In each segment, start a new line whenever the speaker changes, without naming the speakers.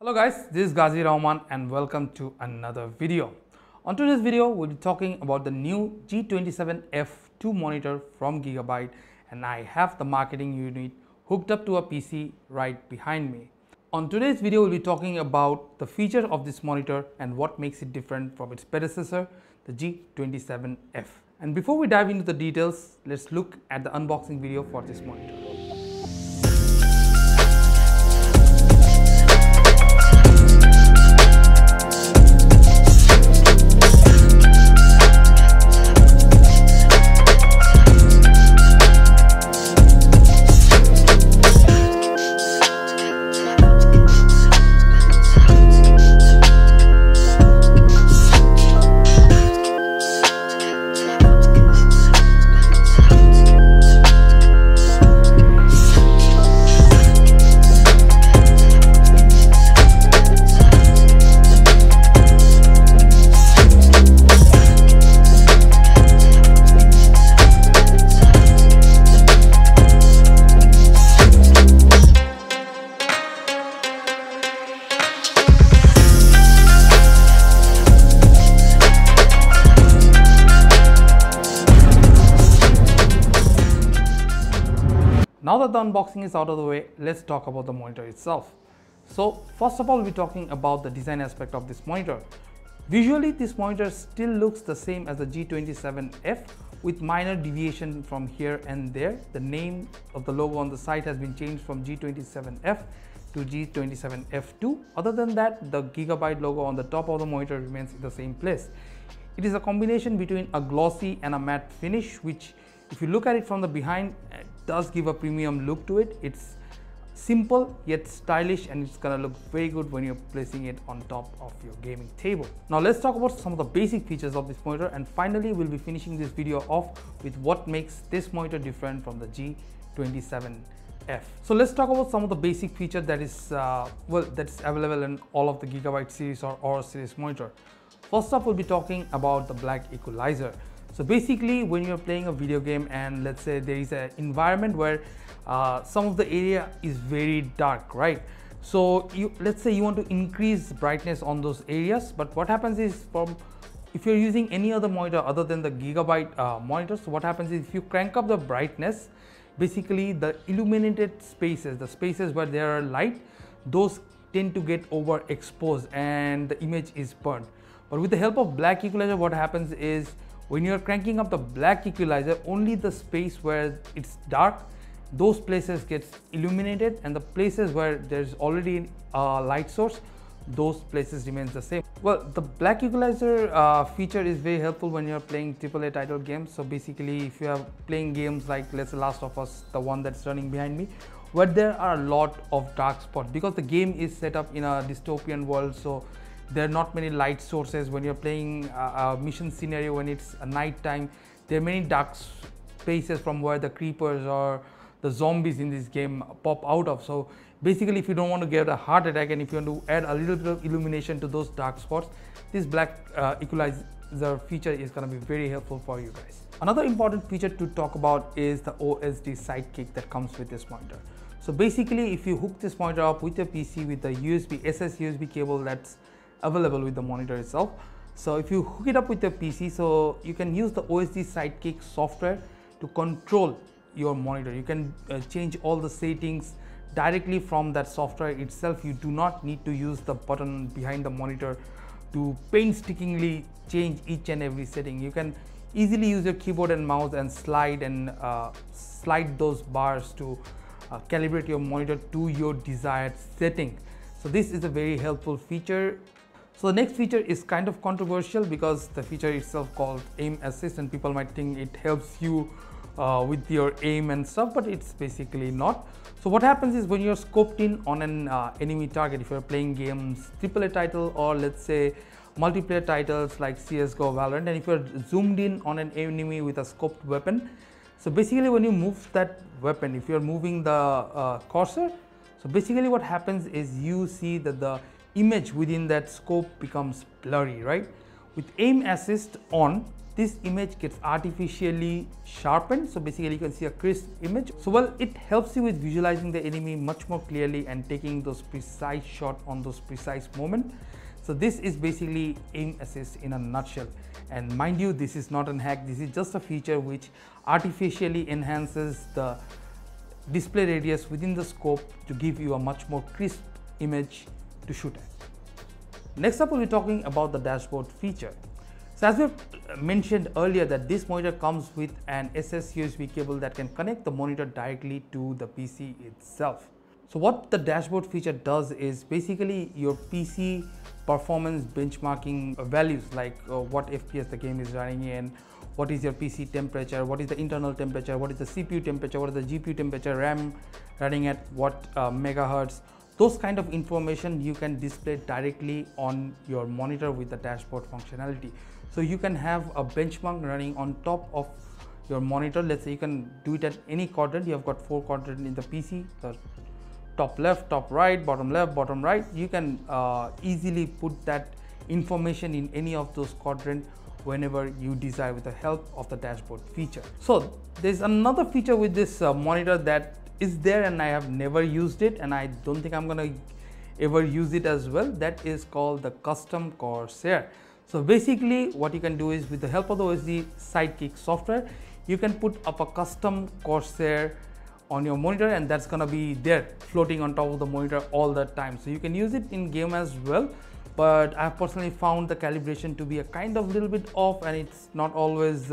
Hello guys, this is Ghazi Rahman and welcome to another video. On today's video, we'll be talking about the new G27F 2 monitor from Gigabyte, and I have the marketing unit hooked up to a PC right behind me. On today's video, we'll be talking about the feature of this monitor and what makes it different from its predecessor, the G27F. And before we dive into the details, let's look at the unboxing video for this monitor. Now that the unboxing is out of the way, let's talk about the monitor itself. So first of all, we'll be talking about the design aspect of this monitor. Visually, this monitor still looks the same as the G27F with minor deviation from here and there. The name of the logo on the side has been changed from G27F to G27F2. Other than that, the Gigabyte logo on the top of the monitor remains in the same place. It is a combination between a glossy and a matte finish, which if you look at it from the behind, it does give a premium look to it. It's simple yet stylish, and it's gonna look very good when you're placing it on top of your gaming table. Now let's talk about some of the basic features of this monitor, and finally we'll be finishing this video off with what makes this monitor different from the G27F. So let's talk about some of the basic features that is that's available in all of the Gigabyte series or Aura series monitor. First up, we'll be talking about the black equalizer. So basically, when you're playing a video game and let's say there is an environment where some of the area is very dark, right? So let's say you want to increase brightness on those areas, but what happens is, if you're using any other monitor other than the Gigabyte monitor, so what happens is if you crank up the brightness, basically the illuminated spaces, the spaces where there are light, those tend to get overexposed and the image is burnt. But with the help of black equalizer, what happens is when you're cranking up the black equalizer, only the space where it's dark, those places gets illuminated, and the places where there's already a light source, those places remains the same. Well, the black equalizer feature is very helpful when you're playing AAA title games. So basically, if you are playing games like let's say Last of Us, the one that's running behind me, where there are a lot of dark spots, because the game is set up in a dystopian world, so there are not many light sources. When you're playing a mission scenario when it's a night time, there are many dark spaces from where the creepers or the zombies in this game pop out of. So basically, if you don't want to get a heart attack and if you want to add a little bit of illumination to those dark spots, this black equalizer feature is going to be very helpful for you guys. Another important feature to talk about is the OSD sidekick that comes with this monitor. So basically, if you hook this monitor up with your PC with the SS USB cable that's available with the monitor itself, so if you hook it up with your PC, so you can use the OSD sidekick software to control your monitor. You can change all the settings directly from that software itself. You do not need to use the button behind the monitor to painstakingly change each and every setting. You can easily use your keyboard and mouse and slide those bars to calibrate your monitor to your desired setting. So this is a very helpful feature. So the next feature is kind of controversial because the feature itself called aim assist, and people might think it helps you with your aim and stuff, but it's basically not. So what happens is when you're scoped in on an enemy target, if you're playing games AAA title or let's say multiplayer titles like CSGO, Valorant, and if you're zoomed in on an enemy with a scoped weapon, so basically when you move that weapon, if you're moving the cursor, so basically what happens is you see that the image within that scope becomes blurry, right? With aim assist on, this image gets artificially sharpened, so basically you can see a crisp image. So well, it helps you with visualizing the enemy much more clearly and taking those precise shot on those precise moment. So this is basically aim assist in a nutshell. And mind you, this is not a hack, this is just a feature which artificially enhances the display radius within the scope to give you a much more crisp image to shoot at. Next up, we'll be talking about the dashboard feature. So as we mentioned earlier, that this monitor comes with an SS USB cable that can connect the monitor directly to the PC itself. So what the dashboard feature does is basically your PC performance benchmarking values, like what FPS the game is running in, what is your PC temperature, what is the internal temperature, what is the CPU temperature, what is the GPU temperature, RAM running at what megahertz. Those kind of information you can display directly on your monitor with the dashboard functionality. So you can have a benchmark running on top of your monitor. Let's say you can do it at any quadrant. You have got 4 quadrants in the PC, the top left, top right, bottom left, bottom right. You can easily put that information in any of those quadrants whenever you desire with the help of the dashboard feature. So there's another feature with this monitor that is there and I have never used it, and I don't think I'm gonna ever use it as well. That is called the custom Corsair. So basically what you can do is, with the help of the OSD Sidekick software, you can put up a custom Corsair on your monitor, and that's gonna be there floating on top of the monitor all the time. So you can use it in game as well, but I've personally found the calibration to be a kind of little bit off, and it's not always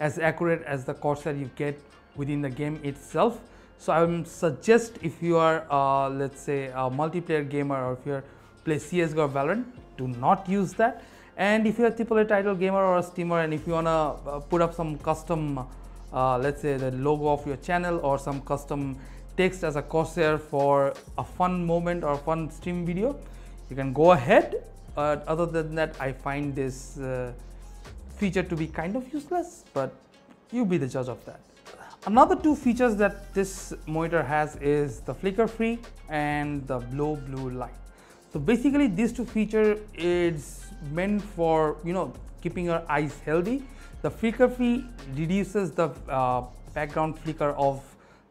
as accurate as the Corsair you get within the game itself. So I would suggest, if you are let's say a multiplayer gamer, or if you play CSGO or Valorant, do not use that. And if you're a AAA title gamer or a streamer, and if you wanna put up some custom let's say the logo of your channel or some custom text as a Corsair for a fun moment or fun stream video, you can go ahead. Other than that, I find this feature to be kind of useless, but you be the judge of that. Another 2 features that this monitor has is the flicker free and the low blue light. So basically these 2 features is meant for, you know, keeping your eyes healthy. The flicker free reduces the background flicker of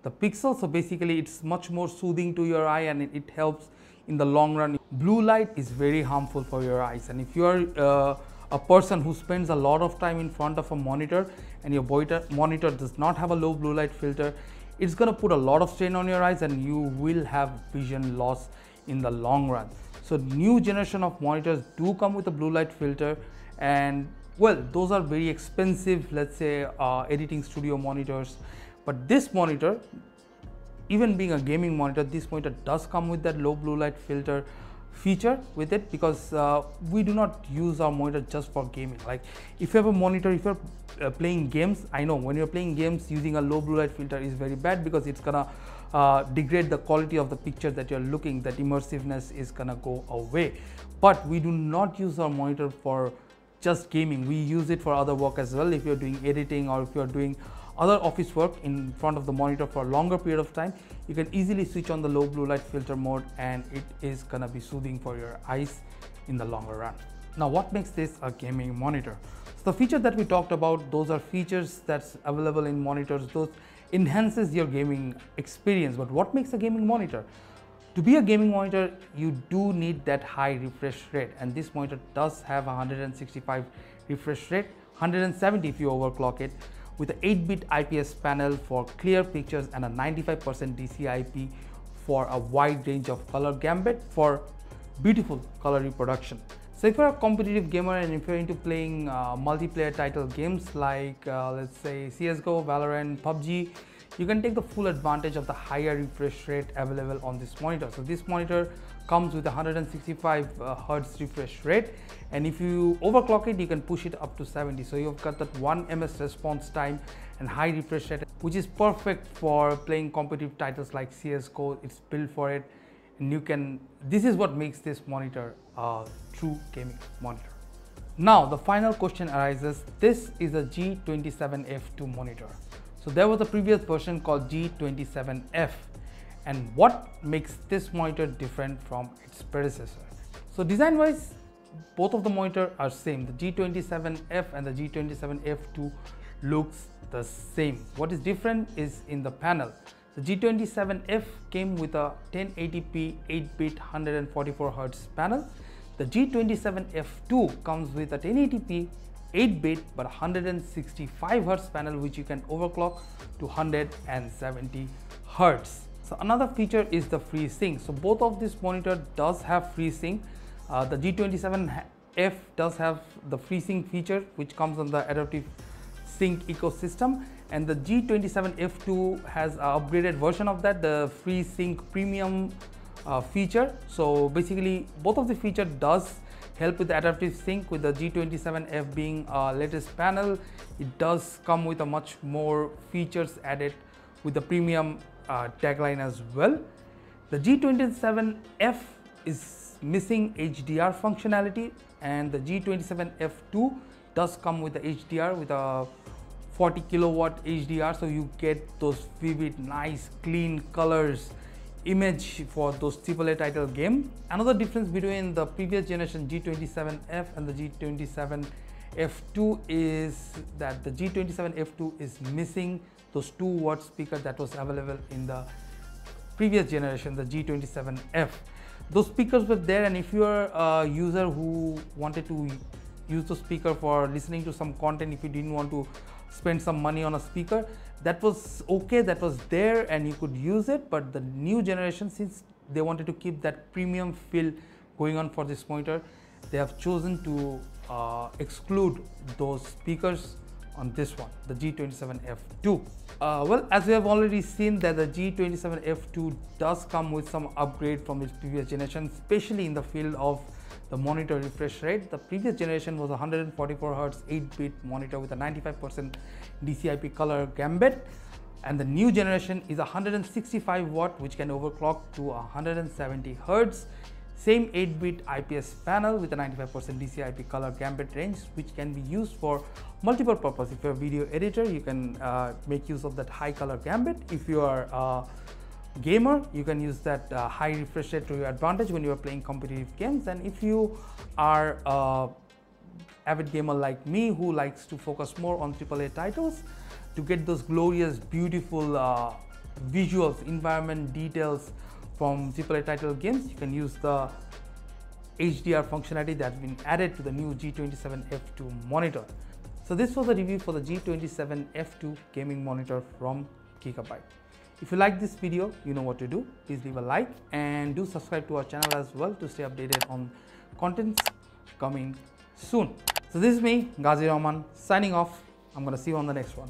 the pixel, so basically it's much more soothing to your eye, and it helps in the long run. Blue light is very harmful for your eyes, and if you are a person who spends a lot of time in front of a monitor and your monitor does not have a low blue light filter, it's going to put a lot of strain on your eyes, and you will have vision loss in the long run. So new generation of monitors do come with a blue light filter, and well, those are very expensive, let's say editing studio monitors. But this monitor, even being a gaming monitor, this monitor does come with that low blue light filter feature with it, because we do not use our monitor just for gaming. Like if you have a monitor, if you're playing games, I know when you're playing games, using a low blue light filter is very bad, because it's gonna degrade the quality of the picture that you're looking. That immersiveness is gonna go away. But we do not use our monitor for just gaming. We use it for other work as well. If you're doing editing, or if you're doing other office work in front of the monitor for a longer period of time, you can easily switch on the low blue light filter mode, and it is gonna be soothing for your eyes in the longer run. Now what makes this a gaming monitor? So the feature that we talked about, those are features that's available in monitors, those enhances your gaming experience. But what makes a gaming monitor? To be a gaming monitor, you do need that high refresh rate, and this monitor does have a 165 refresh rate, 170 if you overclock it, with an 8-bit IPS panel for clear pictures and a 95% DCI-IP for a wide range of color gambit for beautiful color reproduction. So if you're a competitive gamer, and if you're into playing multiplayer title games like let's say CSGO, Valorant, PUBG, you can take the full advantage of the higher refresh rate available on this monitor. So this monitor comes with a 165 Hz refresh rate, and if you overclock it, you can push it up to 70. So you've got that 1 ms response time and high refresh rate, which is perfect for playing competitive titles like CSGO. It's built for it, and you can, this is what makes this monitor a true gaming monitor. Now the final question arises, this is a G27F2 monitor. So there was a previous version called G27F, and what makes this monitor different from its predecessor? So design wise, both of the monitor are same. The G27F and the G27F2 looks the same. What is different is in the panel. The G27F came with a 1080p 8-bit 144Hz panel. The G27F2 comes with a 1080p 8-bit but 165Hz panel, which you can overclock to 170 Hz. So another feature is the FreeSync. So both of this monitor does have FreeSync. The G27F does have the FreeSync feature, which comes on the adaptive sync ecosystem, and the G27F2 has an upgraded version of that, the FreeSync premium feature. So basically both of the feature does help with the adaptive sync. With the G27F being latest panel, it does come with a much more features added with the premium tagline as well. The G27F is missing HDR functionality, and the G27F2 does come with the HDR, with a 40 kilowatt HDR, so you get those vivid, nice, clean colors image for those AAA title game. Another difference between the previous generation G27F and the G27F2 is that the G27F2 is missing those 2-watt speaker that was available in the previous generation, the G27F. Those speakers were there, and if you are a user who wanted to use the speaker for listening to some content, if you didn't want to spend some money on a speaker, that was okay, that was there and you could use it. But the new generation, since they wanted to keep that premium feel going on for this monitor, they have chosen to exclude those speakers on this one, the G27F2. Well, as we have already seen that the G27F2 does come with some upgrade from its previous generation, especially in the field of the monitor refresh rate. The previous generation was a 144Hz 8-bit monitor with a 95% DCI-P color gambit, and the new generation is a 165 watt, which can overclock to 170 Hz. Same 8-bit IPS panel with a 95% DCI-P color gambit range, which can be used for multiple purposes. If you're a video editor, you can make use of that high color gambit. If you are a gamer, you can use that high refresh rate to your advantage when you are playing competitive games. And if you are a avid gamer like me who likes to focus more on AAA titles to get those glorious, beautiful visuals, environment details from AAA title games, you can use the HDR functionality that's been added to the new G27F2 monitor. So this was a review for the G27F2 gaming monitor from Gigabyte. If you like this video, you know what to do. Please leave a like and do subscribe to our channel as well to stay updated on contents coming soon. So this is me, Ghazi Rahman, signing off. I'm gonna see you on the next one.